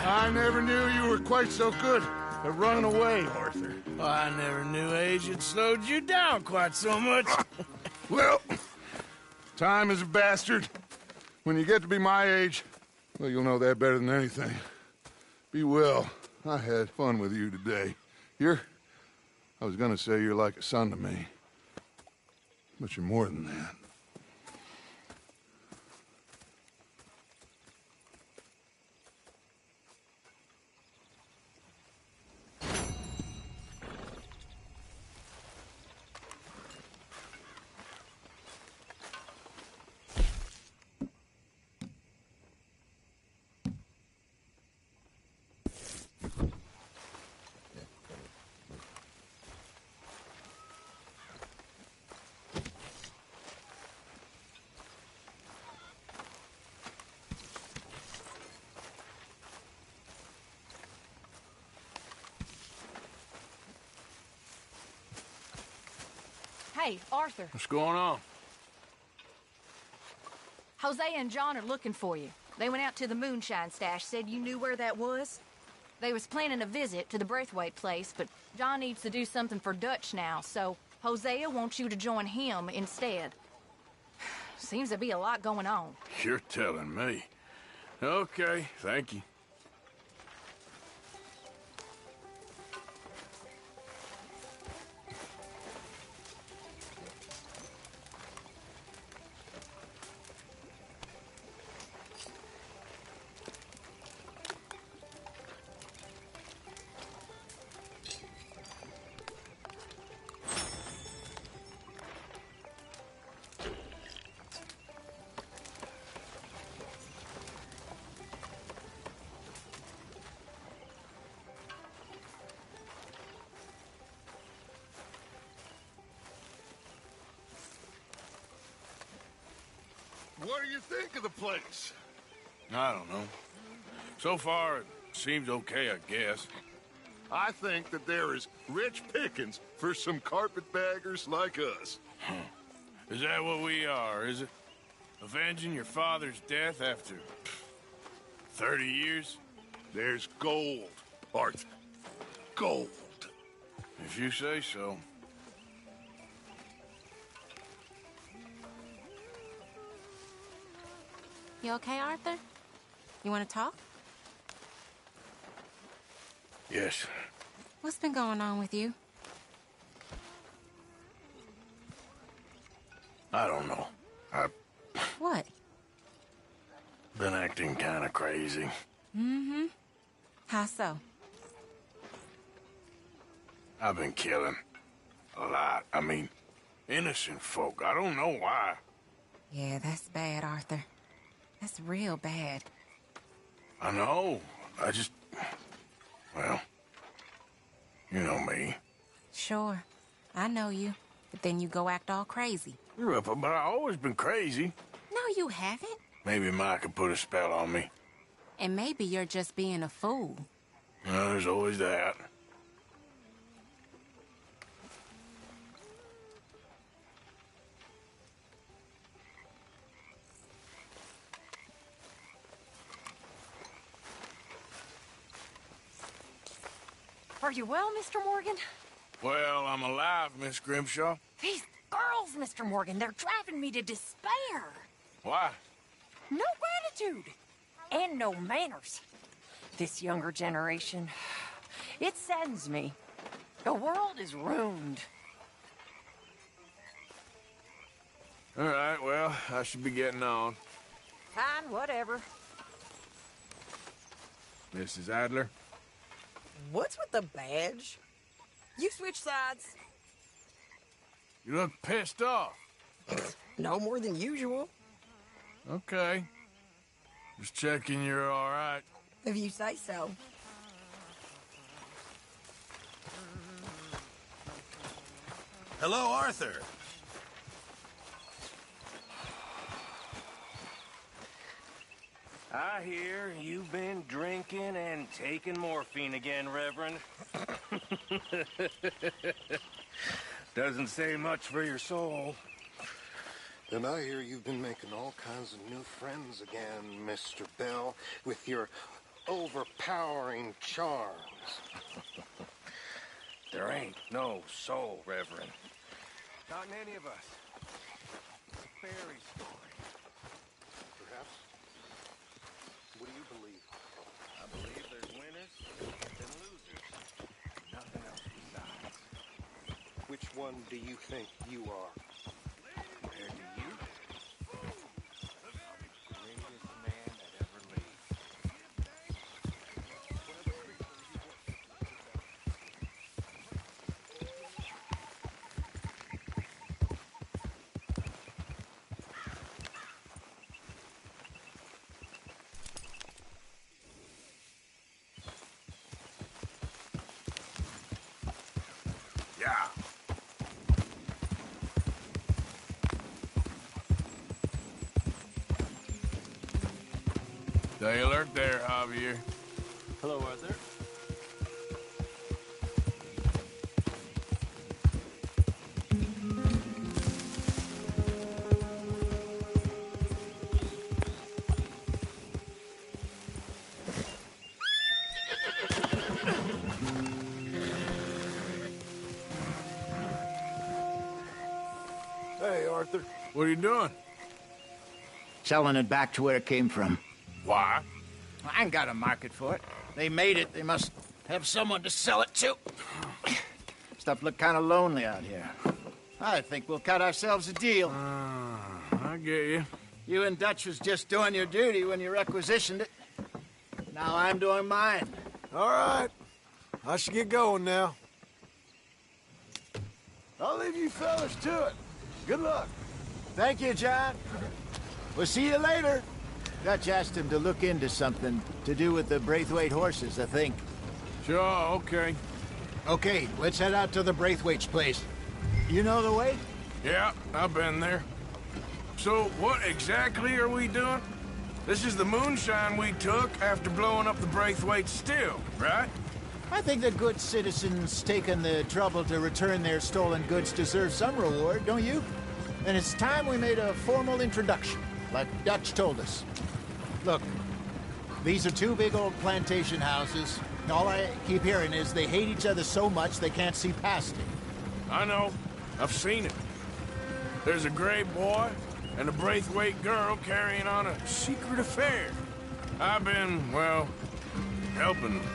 I never knew you were quite so good at running away, Arthur. I never knew age had slowed you down quite so much. Well, time is a bastard. When you get to be my age, well, you'll know that better than anything. Be well. I had fun with you today. I was gonna say you're like a son to me. But you're more than that. Hey, Arthur. What's going on? Jose and John are looking for you. They went out to the moonshine stash, said you knew where that was. They was planning a visit to the Braithwaite place, but John needs to do something for Dutch now, so Hosea wants you to join him instead. Seems to be a lot going on. You're telling me. Okay, thank you. What do you think of the place? I don't know. So far, it seems okay, I guess. I think that there is rich pickings for some carpetbaggers like us. Huh. Is that what we are, is it? Avenging your father's death after 30 years? There's gold, Arthur. Gold. If you say so. You okay, Arthur? You want to talk? Yes. What's been going on with you? I don't know. I've What? been acting kind of crazy. Mm-hmm. How so? I've been killing. A lot. I mean, innocent folk. I don't know why. Yeah, that's bad, Arthur. That's real bad. I know. I just... Well... You know me. Sure. I know you. But then you go act all crazy. But I've always been crazy. No, you haven't. Maybe Ma could put a spell on me. And maybe you're just being a fool. Well, there's always that. Are you well, Mr. Morgan? Well, I'm alive, Miss Grimshaw. These girls, Mr. Morgan, they're driving me to despair. Why? No gratitude. And no manners. This younger generation, it saddens me. The world is ruined. All right, well, I should be getting on. Fine, whatever. Mrs. Adler? What's with the badge? You switch sides. You look pissed off. No more than usual. Okay. Just checking you're all right. If you say so. Hello, Arthur. I hear you've been drinking and taking morphine again, Reverend. Doesn't say much for your soul. Then I hear you've been making all kinds of new friends again, Mr. Bell, with your overpowering charms. There ain't no soul, Reverend. Not in any of us. It's a fairy story. Perhaps. What do you believe? I believe there's winners and losers. Nothing else besides. Which one do you think you are? Compared to you, I'm the greatest man that ever lived. Yeah. Stay alert there, Javier. Hello, Arthur. Hey, Arthur. What are you doing? Selling it back to where it came from. Why? I ain't got a market for it. They made it. They must have someone to sell it to. Stuff look kind of lonely out here. I think we'll cut ourselves a deal. I get you. You and Dutch was just doing your duty when you requisitioned it. Now I'm doing mine. All right. I should get going now. I'll leave you fellas to it. Good luck. Thank you, John. We'll see you later. Dutch asked him to look into something to do with the Braithwaite horses, I think. Sure, okay. Okay, let's head out to the Braithwaite's place. You know the way? Yeah, I've been there. So, what exactly are we doing? This is the moonshine we took after blowing up the Braithwaite still, right? I think the good citizens taking the trouble to return their stolen goods deserve some reward, don't you? And it's time we made a formal introduction, like Dutch told us. Look, these are two big old plantation houses. All I keep hearing is they hate each other so much they can't see past it. I know. I've seen it. There's a gray boy and a Braithwaite girl carrying on a secret affair. I've been, well, helping them.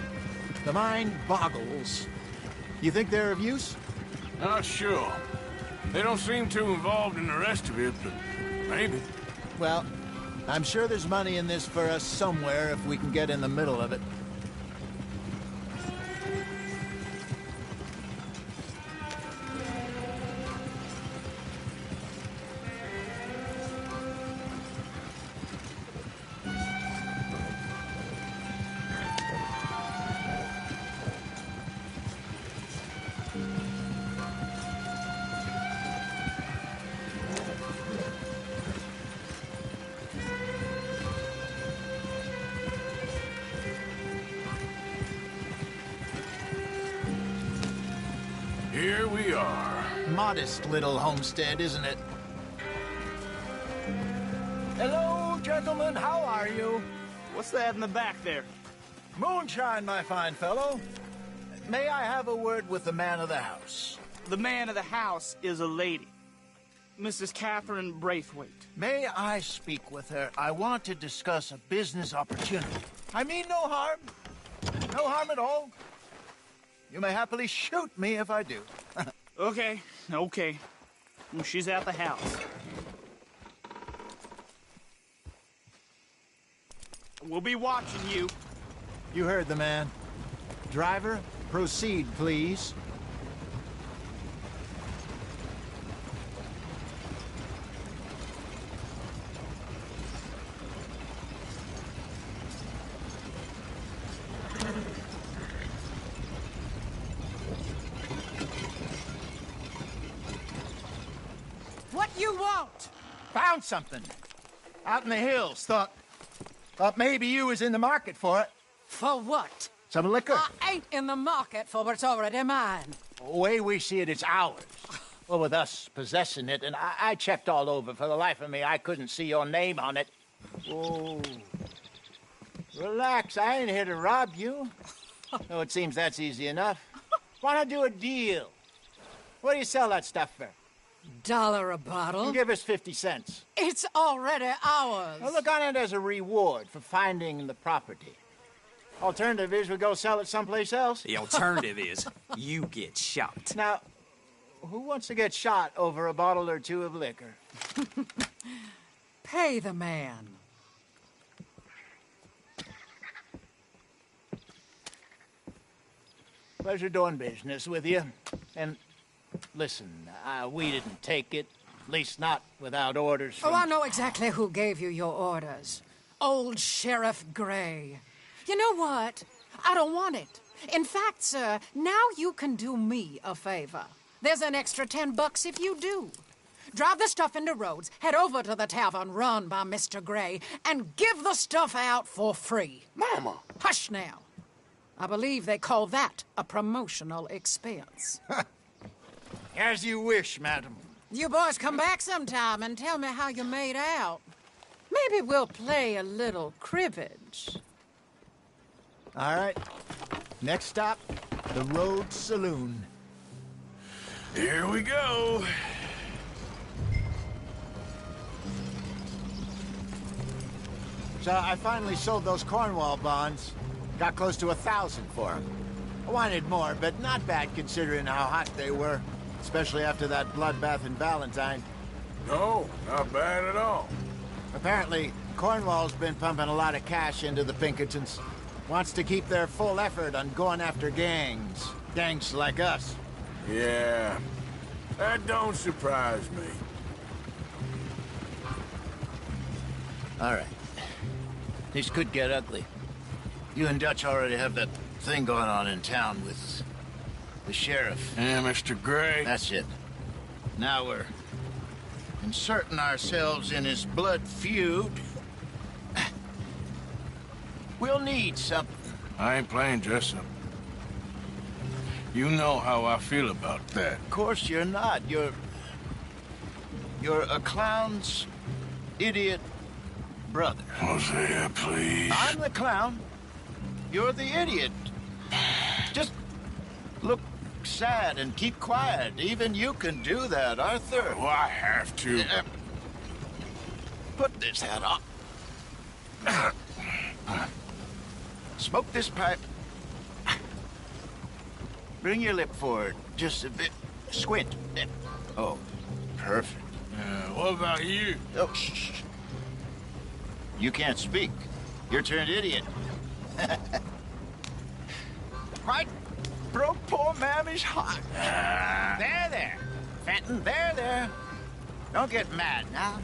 The mind boggles. You think they're of use? Not sure. They don't seem too involved in the rest of it, but maybe. Well, I'm sure there's money in this for us somewhere if we can get in the middle of it. Here we are. Modest little homestead, isn't it? Hello, gentlemen. How are you? What's that in the back there? Moonshine, my fine fellow. May I have a word with the man of the house? The man of the house is a lady. Mrs. Catherine Braithwaite. May I speak with her? I want to discuss a business opportunity. I mean no harm. No harm at all. You may happily shoot me if I do. Okay. Well, she's at the house. We'll be watching you. You heard the man. Driver, proceed, please. What you want? Found something. Out in the hills. Thought maybe you was in the market for it. For what? Some liquor. I ain't in the market for what's already mine. The way we see it, it's ours. Well, with us possessing it, and I checked all over. For the life of me, I couldn't see your name on it. Oh. Relax, I ain't here to rob you. No, it seems that's easy enough. Why not do a deal? What do you sell that stuff for? $1 a bottle? You give us 50 cents. It's already ours. Well, look on it as a reward for finding the property. Alternative is we go sell it someplace else. The alternative is you get shot. Now, who wants to get shot over a bottle or two of liquor? Pay the man. Pleasure doing business with you. And listen, we didn't take it. At least not without orders from... Oh, I know exactly who gave you your orders. Old Sheriff Gray. You know what? I don't want it. In fact, sir, now you can do me a favor. There's an extra $10 if you do. Drive the stuff into Rhodes, head over to the tavern run by Mr. Gray, and give the stuff out for free. Mama! Hush now. I believe they call that a promotional expense. As you wish, madam. You boys come back sometime and tell me how you made out. Maybe we'll play a little cribbage. All right. Next stop, the Rhodes Saloon. Here we go. So I finally sold those Cornwall bonds. Got close to 1,000 for them. I wanted more, but not bad considering how hot they were. Especially after that bloodbath in Valentine. No, not bad at all. Apparently, Cornwall's been pumping a lot of cash into the Pinkertons. Wants to keep their full effort on going after gangs. Gangs like us. Yeah, that don't surprise me. All right. This could get ugly. You and Dutch already have that thing going on in town with the sheriff. Yeah, Mr. Gray. That's it. Now we're inserting ourselves in his blood feud. We'll need something. I ain't playing dress-up. You know how I feel about that. Of course you're not. You're a clown's idiot brother. Hosea, please. I'm the clown. You're the idiot. Just look sad and keep quiet. Even you can do that, Arthur. Oh, I have to. put this hat on. Smoke this pipe. Bring your lip forward just a bit. Squint. Oh, perfect. What about you? Oh, shh. You can't speak. You're turned idiot. Right. Broke poor Mammy's heart. There. Fenton, there. Don't get mad now.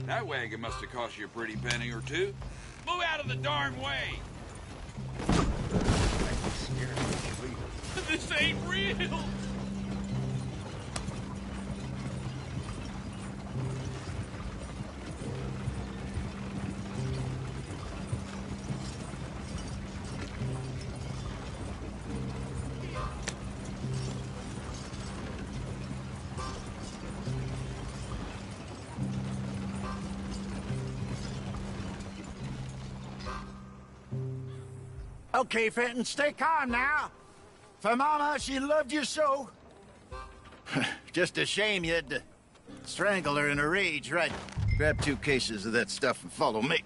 That wagon must have cost you a pretty penny or two. Move out of the darn way! This ain't real! Okay, Fenton, stay calm now. For Mama, she loved you so. Just a shame you had to strangle her in a rage, right? Grab 2 cases of that stuff and follow me.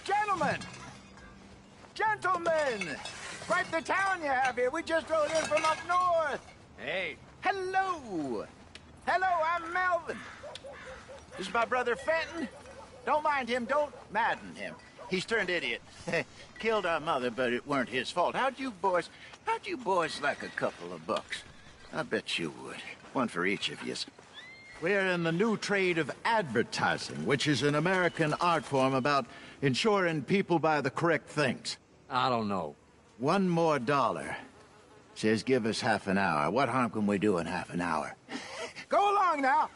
Gentlemen! Quite the town you have here. We just rode in from up north. Hey. Hello. I'm Melvin. This is my brother Fenton. Don't mind him. Don't madden him. He's turned idiot. Killed our mother, but it weren't his fault. How'd you boys like a couple of bucks? I bet you would. One for each of you. We're in the new trade of advertising, which is an American art form about ensuring people buy the correct things. I don't know. $1 more. Says give us half an hour. What harm can we do in half an hour? Go along now.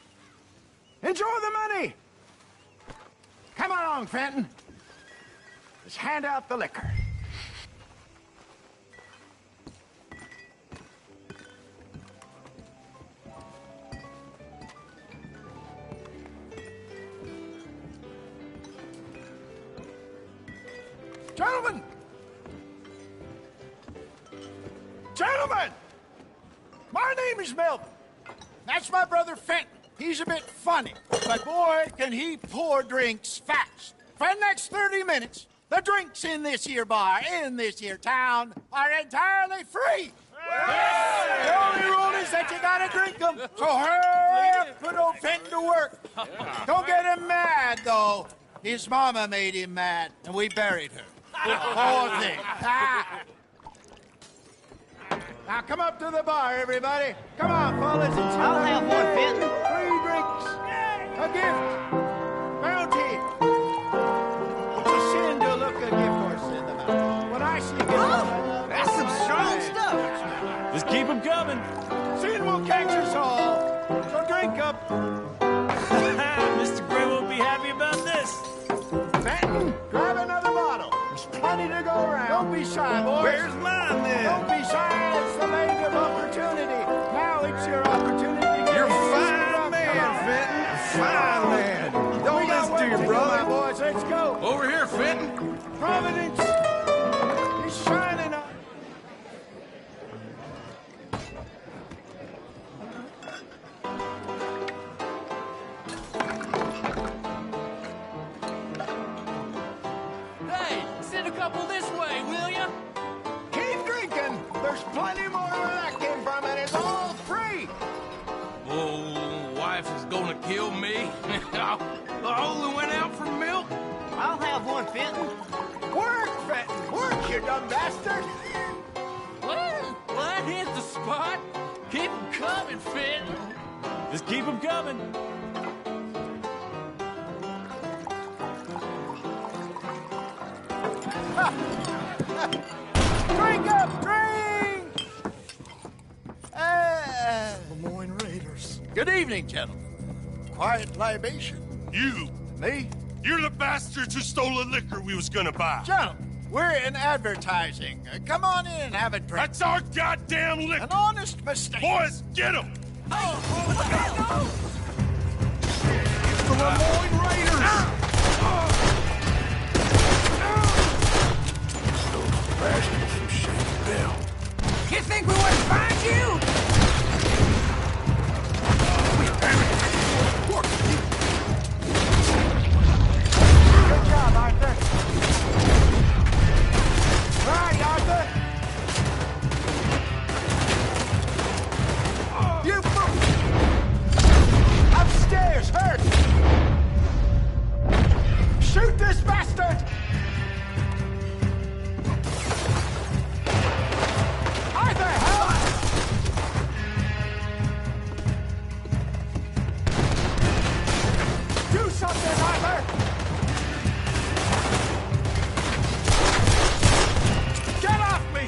Enjoy the money. Come along, Fenton. Let's hand out the liquor. Gentlemen! My name is Melvin. That's my brother Fenton. He's a bit funny, but boy, can he pour drinks fast. For the next 30 minutes, the drinks in this here bar, in this here town, are entirely free. Yeah. The only rule is that you gotta drink them. So hurry up, put old Fenton to work. Don't get him mad, though. His mama made him mad, and we buried her. Poor thing. Now come up to the bar, everybody. Come on, fellas. I'll have one, Fenton. 3 drinks. A gift. Bounty. It's a sin to look a gift horse in the mouth. When I see it, that's some strong stuff. Just keep them coming. Soon we'll catch us all. So drink up. Mr. Gray won't be happy about this. Fenton, grab another bottle. There's plenty to go around. Don't be shy, boys. Where's mine, then? Don't be shy. It's the land of opportunity. Now it's your opportunity to get You're a in. fine man, Fenton. A fine man. Don't listen to your brother. My boys, let's go. Over here, Fenton. Providence is shining on. Hey, send a couple this way, will ya? Keep drinking. There's plenty more where that came from, and it's all free. Oh, wife is gonna kill me. I only went out for milk. I'll have one, Fenton. Work, Fenton. Work, you dumb bastard. Well, that hit the spot. Keep them coming, Fenton. Just keep them coming. Drink up, drink! Lemoyne Raiders. Good evening, gentlemen. Quiet libation. You. Me? You're the bastards who stole the liquor we was gonna buy. Gentlemen, we're in advertising. Come on in and have a drink. That's our goddamn liquor. An honest mistake. Boys, get him! It's the Lemoyne Raiders. Bastards from Shady Bell. You think we wouldn't find you? Good job, Arthur. Right, Arthur. You upstairs, hurt. Shoot this bastard. Arthur, help! Do something, Arthur! Get off me!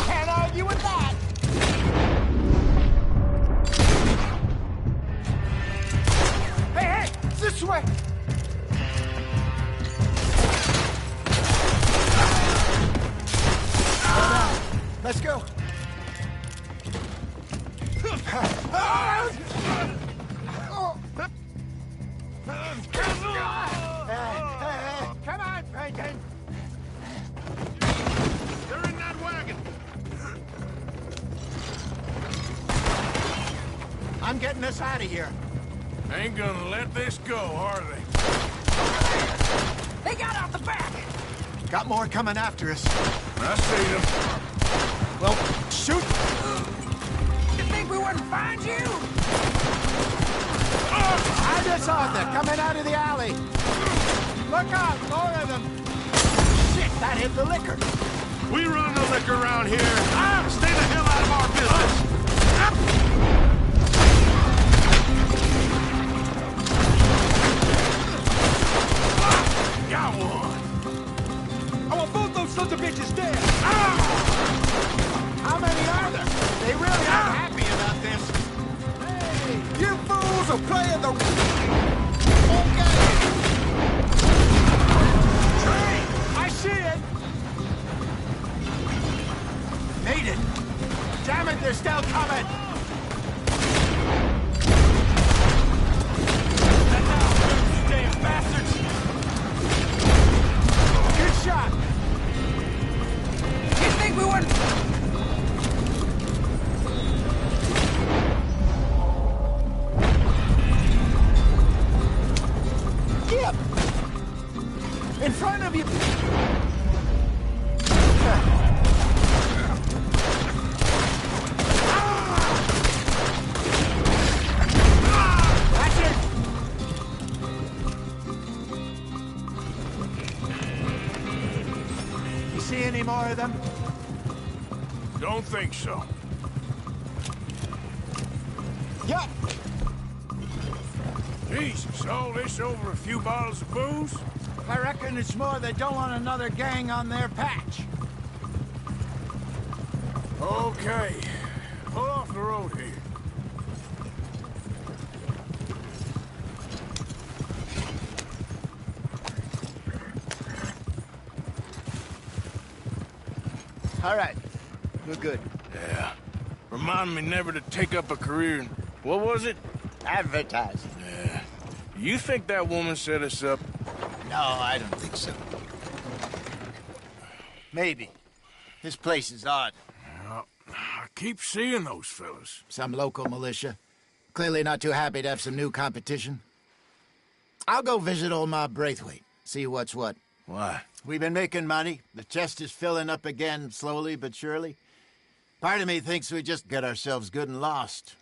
Can't argue with that! Hey, hey! This way! Let's go. Come on, Bacon. You're in that wagon. I'm getting us out of here. Ain't gonna let this go, are they? They got out the back. Got more coming after us. I see them. Well, shoot. You think we wouldn't find you? I just saw them coming out of the alley. Look out, more of them. Shit, that hit the liquor. We run the liquor around here. Stay the hell out of our business. Got one. I want both those sons of bitches dead. How many are there? They really aren't happy about this. Hey, you fools are playing the wrong game. Train! I see it. Made it. Damn it, they're still coming. Damn bastards. Good shot. You think we wouldn't... Yep. In front of you. That's it. You see any more of them? Don't think so. Yep. Jesus, all this over a few bottles of booze? I reckon it's more they don't want another gang on their patch. Okay. Pull off the road here. All right. We're good. Yeah. Remind me never to take up a career in... What was it? Advertising. Yeah. You think that woman set us up? No, I don't think so. Maybe. This place is odd. Well, I keep seeing those fellas. Some local militia. Clearly not too happy to have some new competition. I'll go visit old Ma Braithwaite. See what's what. Why? We've been making money. The chest is filling up again, slowly but surely. Part of me thinks we just get ourselves good and lost.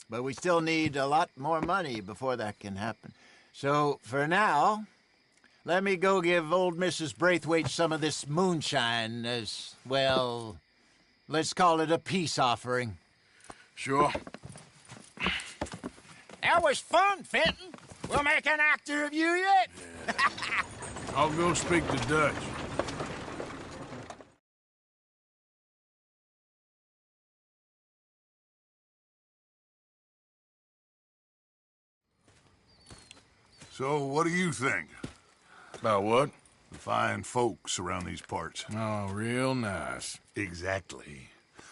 But we still need a lot more money before that can happen. So, for now, let me go give old Mrs. Braithwaite some of this moonshine as, well, let's call it a peace offering. Sure. That was fun, Fenton. We'll make an actor of you yet. Yeah. I'll go speak to Dutch. So, what do you think? About what? The fine folks around these parts. Oh, real nice. Exactly.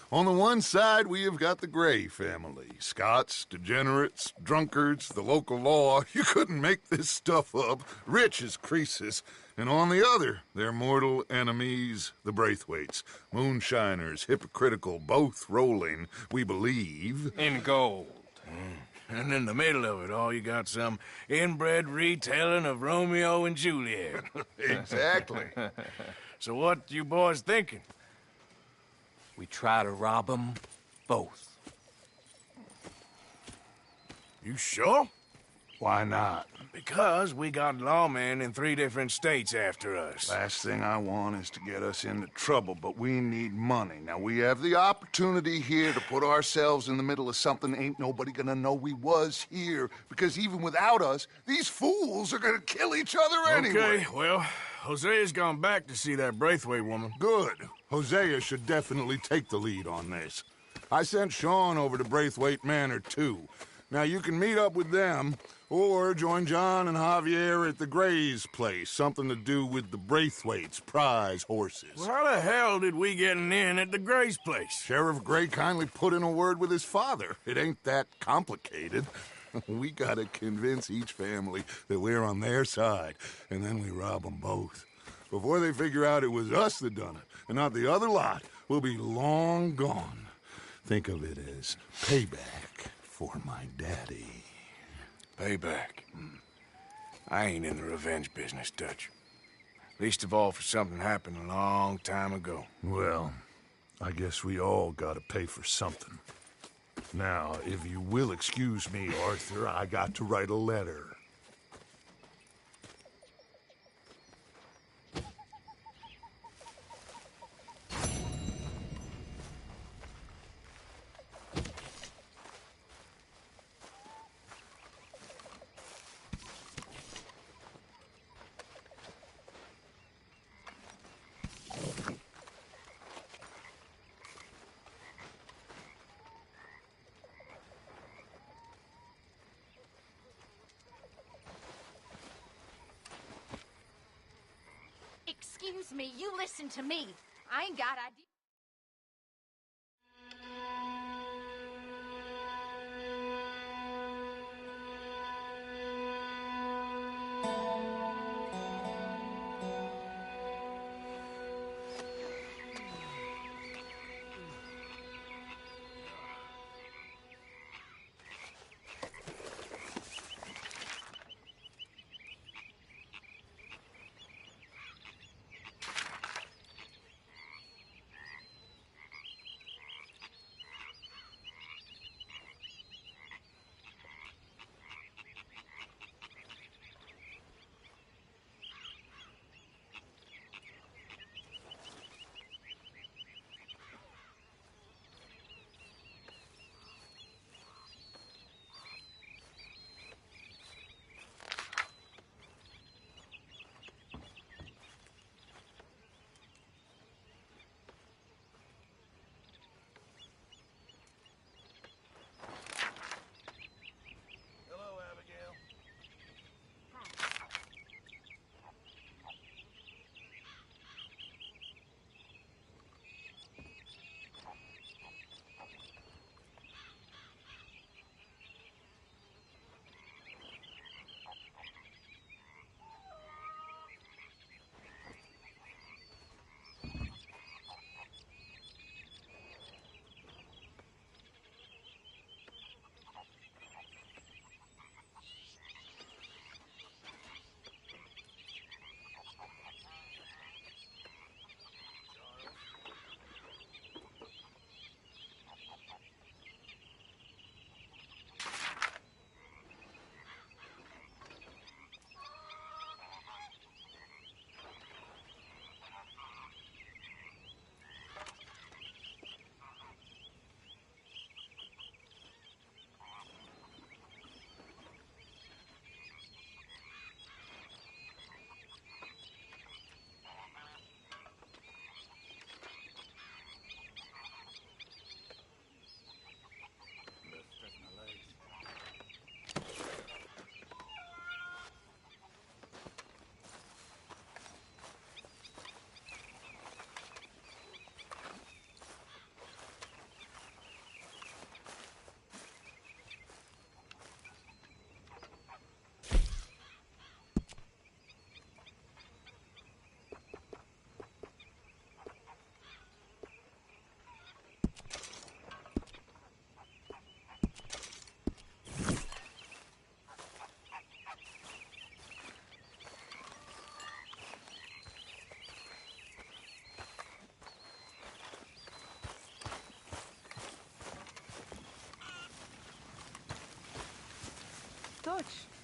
On the one side, we have got the Gray family. Scots, degenerates, drunkards, the local law. You couldn't make this stuff up. Rich as Croesus. And on the other, their mortal enemies, the Braithwaites. Moonshiners, hypocritical, both rolling, we believe. In gold. And in the middle of it all, you got some inbred retelling of Romeo and Juliet. Exactly. So what you boys thinking? We try to rob them both. You sure? Why not? Because we got lawmen in 3 different states after us. Last thing I want is to get us into trouble, but we need money. Now, we have the opportunity here to put ourselves in the middle of something ain't nobody gonna know we was here, because even without us, these fools are gonna kill each other anyway. Okay, well, Hosea's gone back to see that Braithwaite woman. Good. Hosea should definitely take the lead on this. I sent Sean over to Braithwaite Manor, too. Now, you can meet up with them, or join John and Javier at the Gray's place. Something to do with the Braithwaites' prize horses. Well, how the hell did we get an in at the Gray's place? Sheriff Gray kindly put in a word with his father. It ain't that complicated. We gotta convince each family that we're on their side, and then we rob them both. Before they figure out it was us that done it, and not the other lot, we'll be long gone. Think of it as payback for my daddy. Payback. I ain't in the revenge business, Dutch. Least of all for something happened a long time ago. Well, I guess we all gotta pay for something. Now, if you will excuse me, Arthur, I got to write a letter. Excuse me, you listen to me. I ain't got ideas. much.